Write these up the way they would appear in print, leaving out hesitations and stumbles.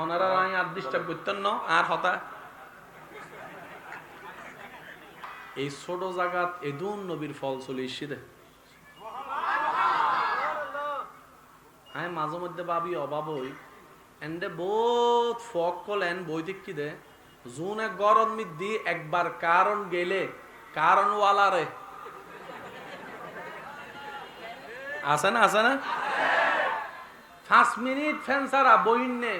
ওনারা আর ডিস্টার্ব করতেন না আর হতা এই ছোট জায়গাত এদুন নবীর ফল চলে ইসিদে আমি মাঝে মধ্যে ভাবি অভাব হই এন্ডে বহুত ফক কলেন বৈদিক কি দে জুন এক গরম মিদ্দি একবার কারণ গেলে কারণ ওয়ালারে আছে না 5 মিনিট ফ্যান সারা বইন্নে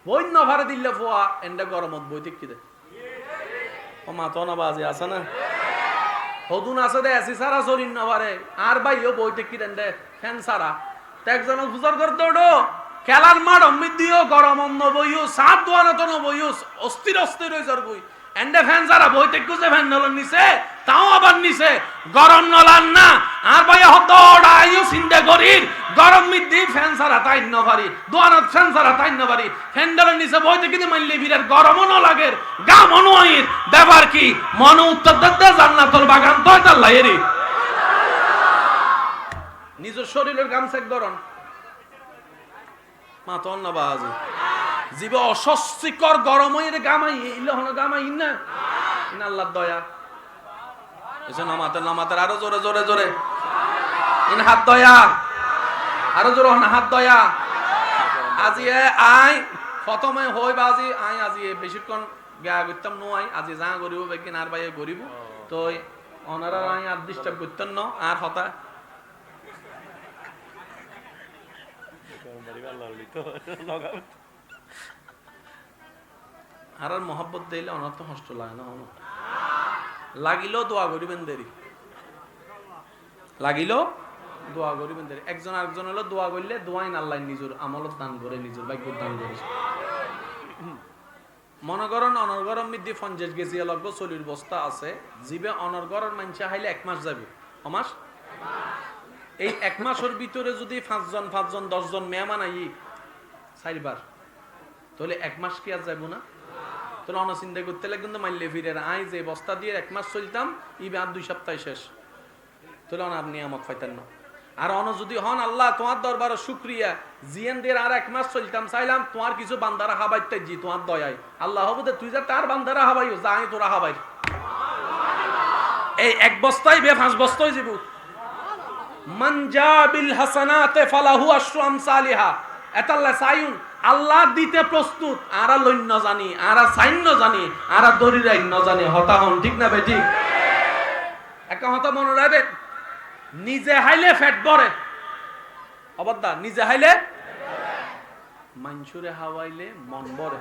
বইন্য ভারে দিলে ফোয়া এন্ডে গরমত বৈদিক কি দে ও মাতনা বাজে আছে না হদুন আছে দে এসি সারা শরীর না ভারে আর ভাইও বৈদিক কি দেন দে ফ্যান সারা একজন বুঝার করতে ওঠো খেলার মাঠ অমৃত দিও গরম অন্য বইও সাত দোয়ানো তো বইও অস্থির অস্থির হয়ে যার বই এন্ডে ফ্যান সারা বইতে কুজে ফ্যান নলন নিছে তাও আবার নিছে গরম নলান না আর ভাই হতো ওড়াইও চিন্তা করির গরম মিদ্দি ফ্যান সারা তাই ন পারি দোয়ানত ফ্যান সারা তাই ন পারি ফ্যান নলন নিছে বইতে কিন্তু মাইলে ভিড়ের গরমও ন লাগের গা মনো আইর ব্যাপার কি মন উত্তর দে জান্নাতুল বাগান তয় তার লাইরি নিজের শরীরের গামছা গরম মাতন না বাজে জীব অস্বস্তিকর গরম হয়ে গামাই ইলে হন গামাই না ইন আল্লাহর দয়া এসে নামাতে আরো জোরে জোরে জোরে ইন হাত দয়া আরো জোরে হন হাত দয়া আজি আই প্রথমে হই বাজি আই আজি বেশিক্ষণ গা করতাম নয় আজি যা করিব বেকিন আর ভাই করিব তো ওনারা আই আর ডিস্টার্ব করতেন না আর হতা আর মহব্বত দিলে অনর্থ কষ্ট লাগে না লাগিলেও দোয়া করিবেন দেরি লাগিলেও দোয়া করিবেন দেরি একজন আরেকজন হলো দোয়া করলে দোয়াইন আল্লাহ নিজের আমলত দান করে নিজের ভাগ্য দান করে মনে করেন অনর্গরম মিদ্দি 50 কেজি লাগবে চলির বস্তা আছে জিবে অনর্গরম মানছে হাইলে 1 মাস যাবে অমাস এই 1 মাসের ভিতরে যদি 5 জন 10 জন মেহমান আই 4 বার তাহলে 1 মাস কি আর যাবো না তাহলে অন চিন্তা করতে লাগে কিন্তু মাইলে ফিরে আই যে বস্তা দিয়ে 1 মাস চলতাম ইবে আর 2 সপ্তাহ শেষ তাহলে অন আর নিয়ামত পাইতেন না আর অন যদি হন আল্লাহ তোমার দরবারে শুকরিয়া জিএন দিয়ে আর 1 মাস চলতাম চাইলাম তোমার কিছু বান্দারা হাবাইতে জি তোমার দয়ায় আল্লাহ হবে তুই যা তার বান্দারা হাবাইও যাই তোরা হাবাই এই 1 বস্তায় বে 5 বস্তায় যাবো মান জাবিল হাসানাতে ফালাহু আশরু আমসালিহা এতাল্লাহ সাইউন আল্লাহ দিতে প্রস্তুত আরা লইন্য জানি আরা সাইন্য জানি আরা দরিরাই ন জানি হতা হন ঠিক না বে ঠিক একটা হতা মনে রাখবেন নিজে হাইলে ফ্যাট বড়ে অবদা নিজে হাইলে মানসুরে হাওয়াইলে মন বড়ে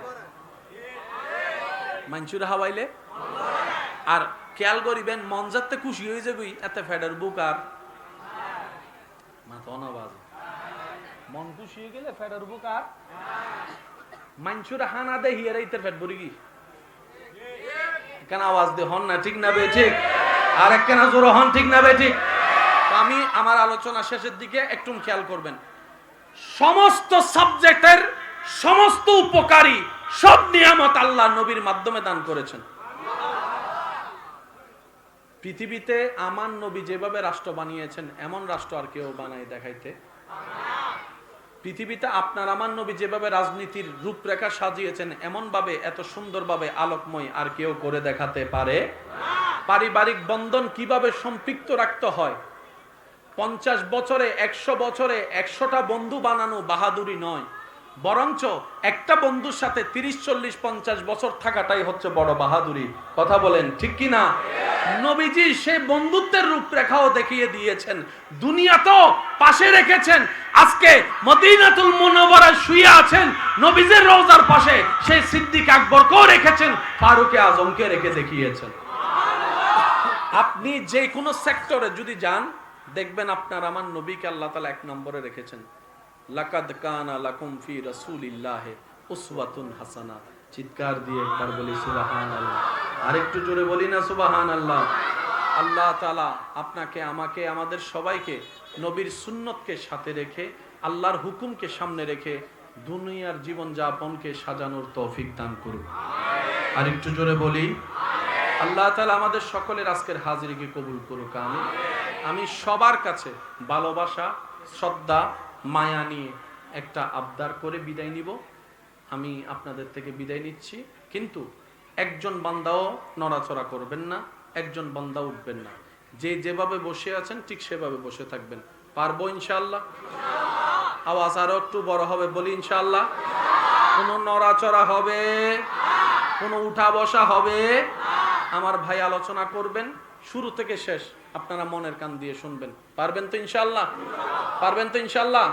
মানসুরে হাওয়াইলে আর খেয়াল করিবেন মন যাতে খুশি হয়ে যাবি এত ফ্যাটের বুক আর মাথা না বাজে মন খুশি হয়ে গেলে ফ্যাটের বুক আর মানসুরে হানা দে হিয়ারে ইতে ফ্যাট বড়ি কি কেন আওয়াজ দে হন না ঠিক না বে ঠিক আর এক কেন জোর হন ঠিক না বে ঠিক আমি আমার আলোচনা শেষের দিকে একটু খেয়াল করবেন সমস্ত সাবজেক্টের সমস্ত উপকারী সব নিয়ামত আল্লাহ নবীর মাধ্যমে দান করেছেন পৃথিবীতে আমার নবী যেভাবে রাষ্ট্র বানিয়েছেন এমন রাষ্ট্র আর কেউ বানায় দেখাইতে পৃথিবীতে আপনার আমার নবী যেভাবে রাজনীতির রূপরেখা সাজিয়েছেন এমন ভাবে এত সুন্দরভাবে আলোকময় আর কেউ করে দেখাতে পারে পারিবারিক বন্ধন কিভাবে সম্পৃক্ত রাখতে হয় 50 বছরে 100 বছরে 100টা বন্ধু বানানো বাহাদুরি নয় বরঞ্চ একটা বন্ধুর সাথে 30 40 50 বছর থাকাটাই হচ্ছে বড় বাহাদুরি কথা বলেন ঠিক কি না নবীজি সেই বন্ধুত্বের রূপরেখাও দেখিয়ে দিয়েছেন দুনিয়া তো পাশে রেখেছেন আজকে মদিনাতুল মুনাওয়ারায় শুয়ে আছেন নবীজির রওজার পাশে সেই সিদ্দিক আকবরকেও রেখেছেন ফারুক আজমকে রেখে দেখিয়েছেন আপনি যে কোনো সেক্টরে যদি যান দেখবেন আপনার আমার নবীকে আল্লাহ তাআলা 1 নম্বরে রেখেছেন লাকাদ কানা লাকুম ফি রাসূলিল্লাহি উসওয়াতুন হাসানা চিৎকার দিয়ে একবার বলি সুবহানাল্লাহ আরেকটু জোরে বলি না সুবহানাল্লাহ আল্লাহ তাআলা আপনাকে আমাকে আমাদের সবাইকে নবীর সুন্নতকে সাথে রেখে আল্লাহর হুকুমকে সামনে রেখে দুনিয়ার জীবন যাপনকে সাজানোর তৌফিক দান করুন আরেকটু জোরে বলি আল্লাহ তাআলা আমাদের সকলের আজকের হাজিরিকে কবুল করুক আমিন আমি সবার কাছে ভালোবাসা শ্রদ্ধা মায়া নিয়ে একটা আবদার করে বিদায় নিব আমি আপনাদের থেকে বিদায় নিচ্ছি, কিন্তু একজন বান্দাও নড়াচড়া করবেন না, একজন বান্দা উঠবেন না। যে যেভাবে বসে আছেন ঠিক সেভাবে বসে থাকবেন। পারবো ইনশাআল্লাহ? আওয়াজ আরো একটু বড় হবে, বলি ইনশাআল্লাহ। কোনো নড়াচড়া হবে, কোনো উঠা বসা হবে? আমার ভাই আলোচনা করবেন শুরু থেকে শেষ, আপনারা মনের কান দিয়ে শুনবেন। পারবেন তো ইনশাআল্লাহ? পারবেন তো ইনশাআল্লাহ?